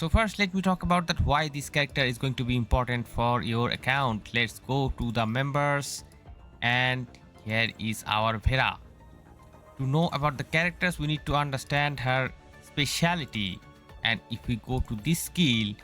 So first let me talk about that why this character is going to be important for your account. Let's go to the members, and here is our Vera. To know about the characters, we need to understand her speciality, and if we go to this skill,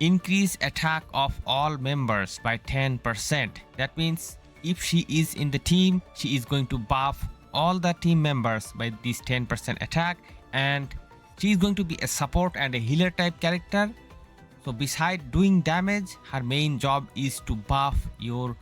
increase attack of all members by 10%. That means if she is in the team, she is going to buff all the team members by this 10% attack, and she is going to be a support and a healer type character. So beside doing damage, her main job is to buff your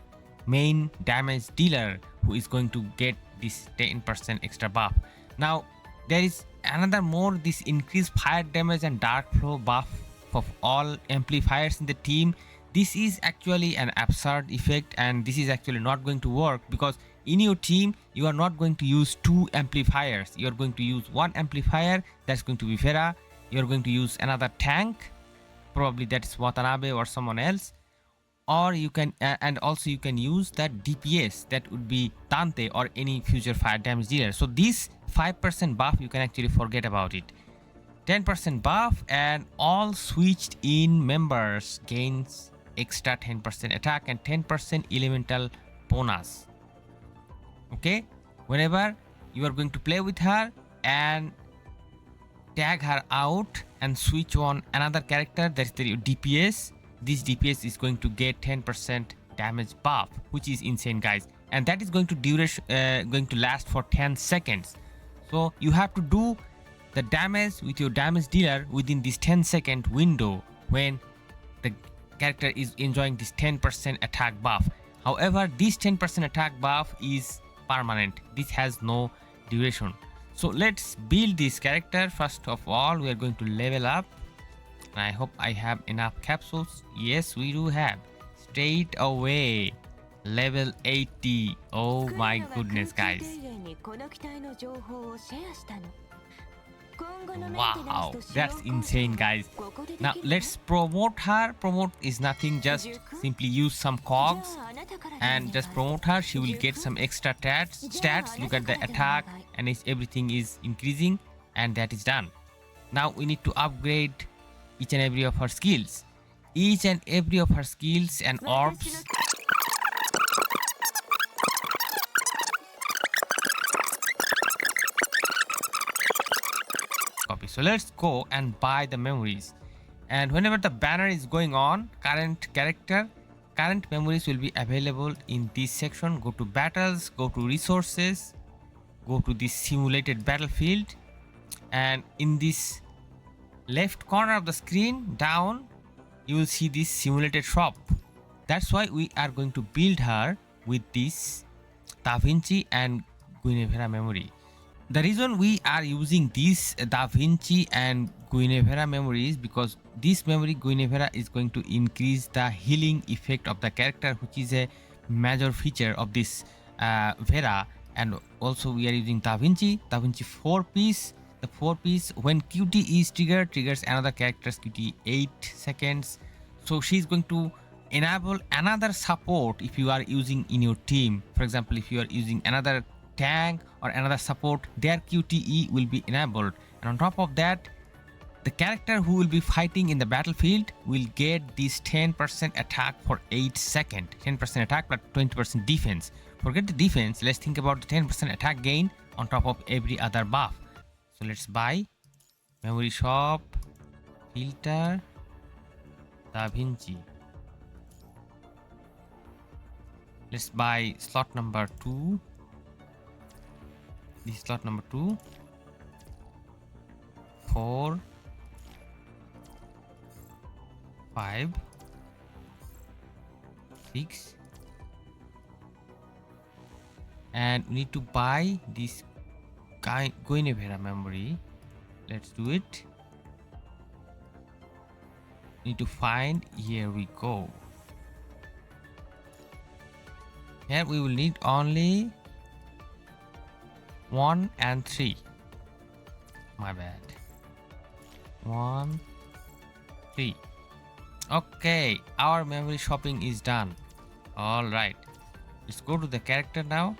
main damage dealer, who is going to get this 10% extra buff. Now there is another more, this increased fire damage and dark flow buff of all amplifiers in the team. This is actually an absurd effect, and this is actually not going to work, because in your team you are not going to use two amplifiers. You are going to use one amplifier, that's going to be Vera. You are going to use another tank, probably that's Watanabe or someone else, or you can and also you can use that DPS, that would be Dante or any future fire damage dealer. So this 5% buff, you can actually forget about it. 10% buff, and all switched in members gains extra 10% attack and 10% elemental bonus. Okay, whenever you are going to play with her and tag her out and switch on another character, that's the DPS, this DPS is going to get 10% damage buff, which is insane, guys, and that is going to last for 10 seconds. So you have to do the damage with your damage dealer within this 10-second window when the character is enjoying this 10% attack buff. However, this 10% attack buff is permanent. This has no duration. So let's build this character. First of all, we are going to level up. I hope I have enough capsules. Yes, we do have. Straight away, level 80. Oh my goodness, guys. Wow, that's insane, guys. Now let's promote her. Promote is nothing, just simply use some cogs and just promote her. She will get some extra stats. Look at the attack, and everything is increasing, and that is done. Now we need to upgrade each and every of her skills. Each and every of her skills and orbs. So let's go and buy the memories, and whenever the banner is going on, current character, current memories will be available in this section. Go to battles, go to resources, go to this simulated battlefield, and in this left corner of the screen down, you will see this simulated shop. That's why we are going to build her with this Da Vinci and Guinevere memory. The reason we are using this Da Vinci and Guinevere memory is because this memory Guinevere is going to increase the healing effect of the character, which is a major feature of this Vera. And also we are using Da Vinci 4-piece. The 4-piece, when QT is triggered, triggers another character's QT 8 seconds. So she's going to enable another support if you are using in your team. For example, if you are using another tank or another support, their QTE will be enabled, and on top of that, the character who will be fighting in the battlefield will get this 10% attack for 8 seconds. 10% attack plus 20% defense. Forget the defense, let's think about the 10% attack gain on top of every other buff. So let's buy memory shop, filter, Da Vinci. Let's buy slot number 2. This slot number 2, 4, 5, 6, and we need to buy this Guinevere memory. Let's do it. Need to find, here we go. Here we will need only 1 and 3. My bad. 1, 3. Okay, our memory shopping is done. Alright, let's go to the character now.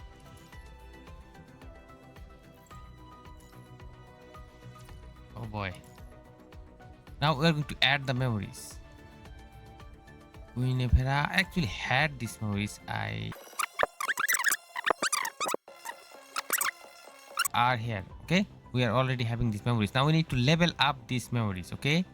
Oh boy. Now we are going to add the memories. Vera actually had these memories. I are here. Okay, we are already having these memories. Now we need to level up these memories. Okay.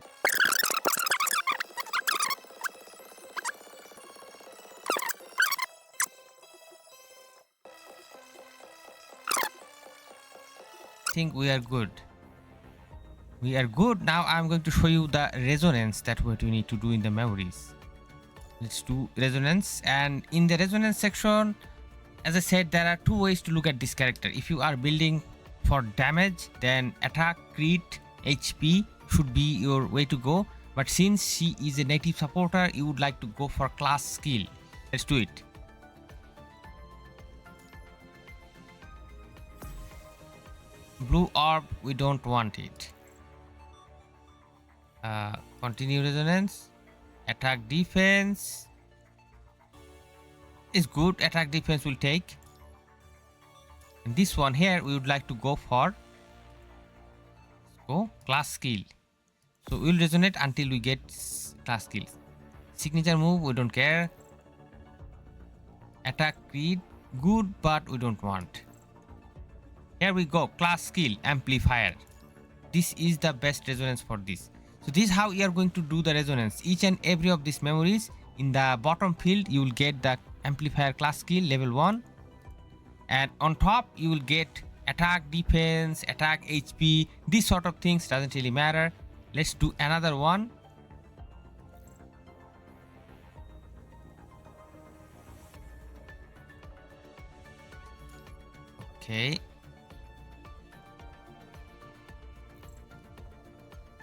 Think we are good. We are good. Now I'm going to show you the resonance that what we need to do in the memories. Let's do resonance, and in the resonance section, as I said, there are two ways to look at this character. If you are building for damage, then attack, crit, HP should be your way to go. But since she is a native supporter, you would like to go for class skill. Let's do it. Blue orb, we don't want it. Continue resonance. Attack defense is good. Attack defense will take. And this one here, we would like to go for class skill. So we will resonate until we get class skills. Signature move, we don't care. Attack crit, good, but we don't want. Here we go, class skill amplifier. This is the best resonance for this. So this is how you are going to do the resonance. Each and every of these memories, in the bottom field you will get the amplifier class skill level 1, and on top you will get attack, defense, attack, HP. These sort of things doesn't really matter. Let's do another one. Okay.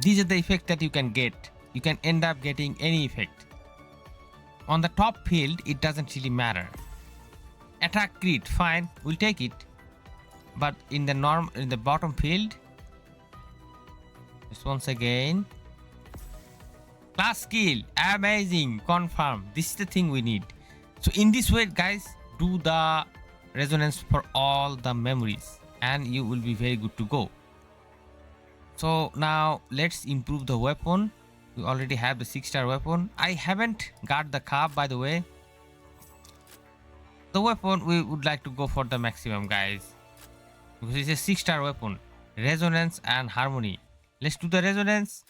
These are the effects that you can get. You can end up getting any effect. On the top field, it doesn't really matter. Attack crit, fine, we'll take it. But in the bottom field, just once again, class skill, amazing, confirm. This is the thing we need. So in this way, guys, do the resonance for all the memories, and you will be very good to go. So now let's improve the weapon. We already have the 6-star weapon. I haven't got the cap, by the way. The weapon, we would like to go for the maximum, guys, because it's a 6-star weapon. Resonance and harmony. Let's do the resonance.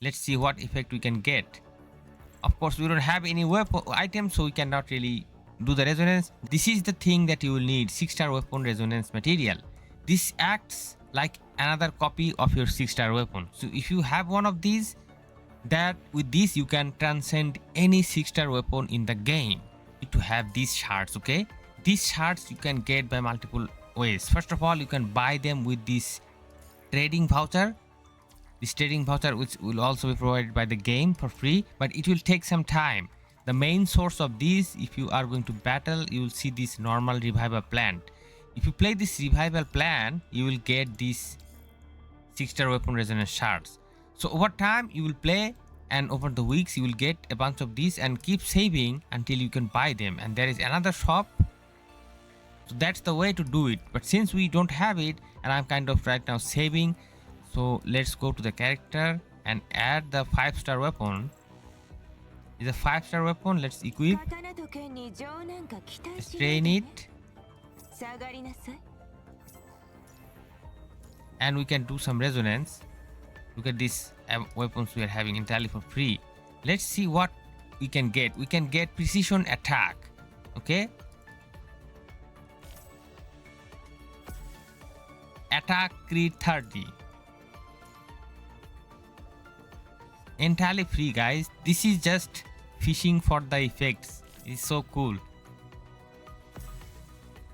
Let's see what effect we can get. Of course, we don't have any weapon item, so we cannot really do the resonance. This is the thing that you will need, 6-star weapon resonance material. This acts like another copy of your 6-star weapon. So if you have one of these, that with this you can transcend any 6-star weapon in the game. You need to have these shards. Okay, these shards you can get by multiple ways. First of all, you can buy them with this trading voucher. This trading voucher, which will also be provided by the game for free, but it will take some time. The main source of these, if you are going to battle, you will see this normal revival plant. If you play this revival plan, you will get these 6-star weapon resonance shards. So over time you will play, and over the weeks you will get a bunch of these and keep saving until you can buy them. And there is another shop. So that's the way to do it. But since we don't have it, and I'm kind of right now saving, so let's go to the character and add the 5-star weapon. It's a 5-star weapon. Let's equip. Let's train it. And we can do some resonance. Look at these weapons we are having entirely for free. Let's see what we can get. We can get precision attack. Okay, attack crit 30, entirely free, guys. This is just fishing for the effects. It's so cool.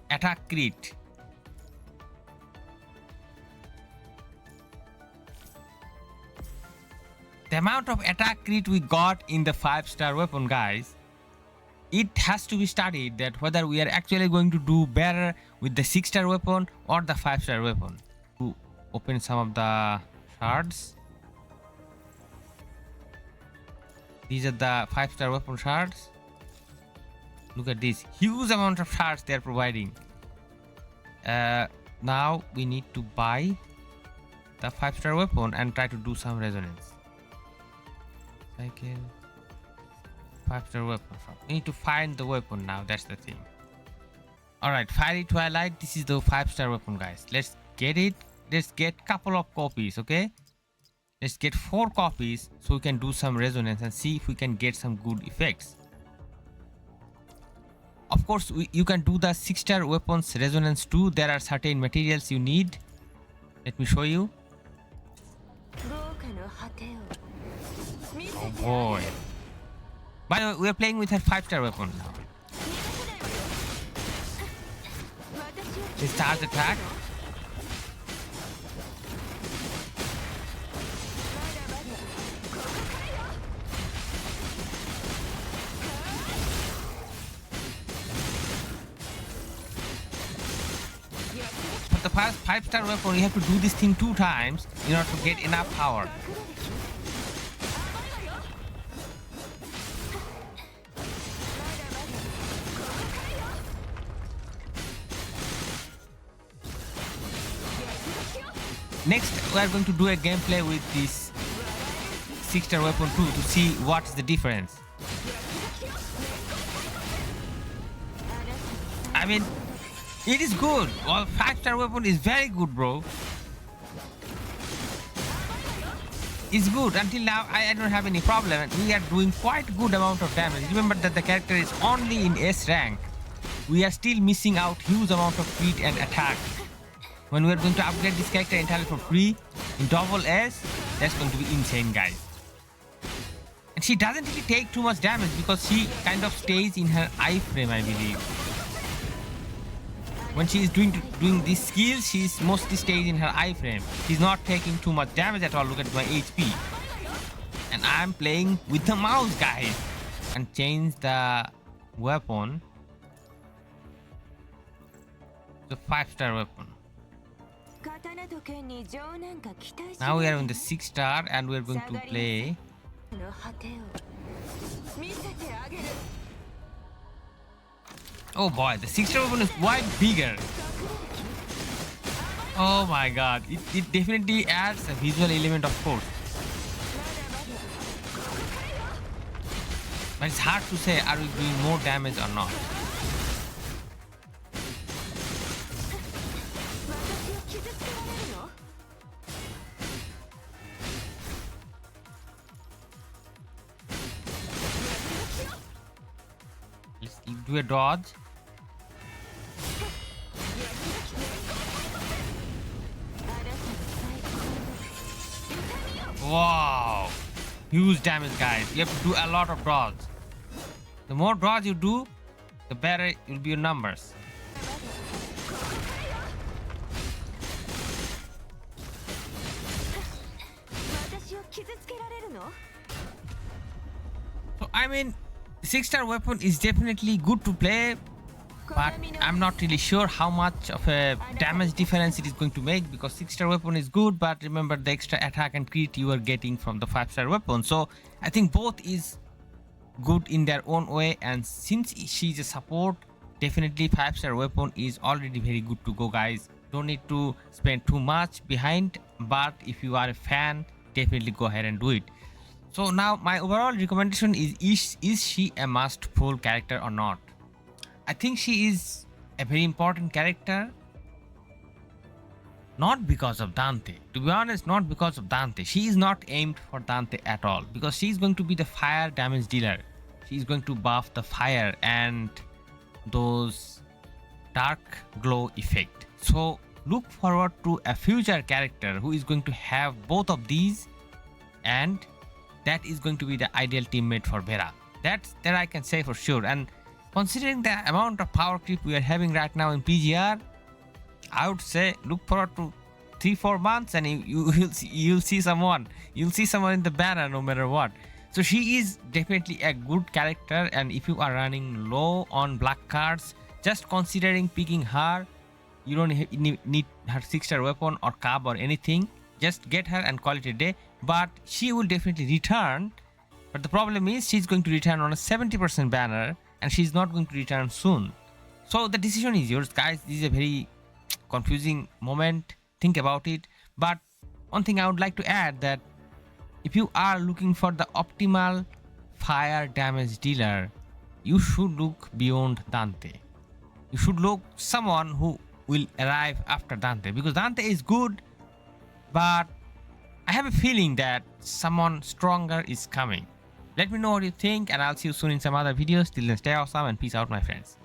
Attack crit, the amount of attack crit we got in the 5-star weapon, guys, it has to be studied that whether we are actually going to do better with the 6-star weapon or the 5-star weapon. To open some of the shards. These are the 5-star weapon shards. Look at this huge amount of shards they are providing. Now we need to buy the 5-star weapon and try to do some resonance. Cycle. 5-star weapon. We need to find the weapon now. That's the thing. Alright, Fiery Twilight. This is the 5-star weapon, guys. Let's get it. Let's get couple of copies, okay? Let's get 4 copies so we can do some resonance and see if we can get some good effects. Of course, you can do the 6-star weapons resonance too. There are certain materials you need. Let me show you. Oh boy. By the way, we are playing with her 5-star weapon now. Let's charge attack. But the 5-star weapon, you have to do this thing 2 times in order to get enough power. Next, we are going to do a gameplay with this 6-star weapon too to see what's the difference. I mean, it is good. Well, 5-star weapon is very good, bro. It's good. Until now, I don't have any problem. And we are doing quite good amount of damage. Remember that the character is only in S rank. We are still missing out huge amount of crit and attack. When we are going to upgrade this character entirely for free in double S, that's going to be insane, guys. And she doesn't really take too much damage because she kind of stays in her iframe, I believe. When she is doing this skill, she mostly stays in her iframe. She's not taking too much damage at all. Look at my HP. And I'm playing with the mouse, guys. And change the weapon. The 5-star weapon. Now we are on the 6-star and we are going to play. Oh boy, the 6-star weapon is quite bigger. Oh my god, it definitely adds a visual element, of course. But it's hard to say, are we doing more damage or not? Let's do a dodge. Wow, huge damage, guys. You have to do a lot of dodge. The more dodge you do, the better will be your numbers. So I mean, 6-star weapon is definitely good to play, but I'm not really sure how much of a damage difference it is going to make, because 6-star weapon is good, but remember the extra attack and crit you are getting from the 5-star weapon. So I think both is good in their own way, and since she's a support, definitely 5-star weapon is already very good to go, guys. Don't need to spend too much behind, but if you are a fan, definitely go ahead and do it. So now my overall recommendation is she a must pull character or not? I think she is a very important character, not because of Dante. To be honest, not because of Dante. She is not aimed for Dante at all, because she is going to be the fire damage dealer. She is going to buff the fire and those dark glow effect. So look forward to a future character who is going to have both of these, and that is going to be the ideal teammate for Vera. That I can say for sure. And considering the amount of power creep we are having right now in PGR, I would say look forward to 3-4 months and you'll see someone. You'll see someone in the banner no matter what. So she is definitely a good character, and if you are running low on black cards, just considering picking her, you don't need her 6-star weapon or cub or anything. Just get her and call it a day. But she will definitely return. But the problem is she's going to return on a 70% banner, and she's not going to return soon. So the decision is yours, guys. This is a very confusing moment. Think about it. But one thing I would like to add, that If you are looking for the optimal fire damage dealer, you should look beyond Dante. You should look someone who will arrive after Dante, because Dante is good, but I have a feeling that someone stronger is coming. Let me know what you think, and I'll see you soon in some other videos. Till then, stay awesome and peace out, my friends.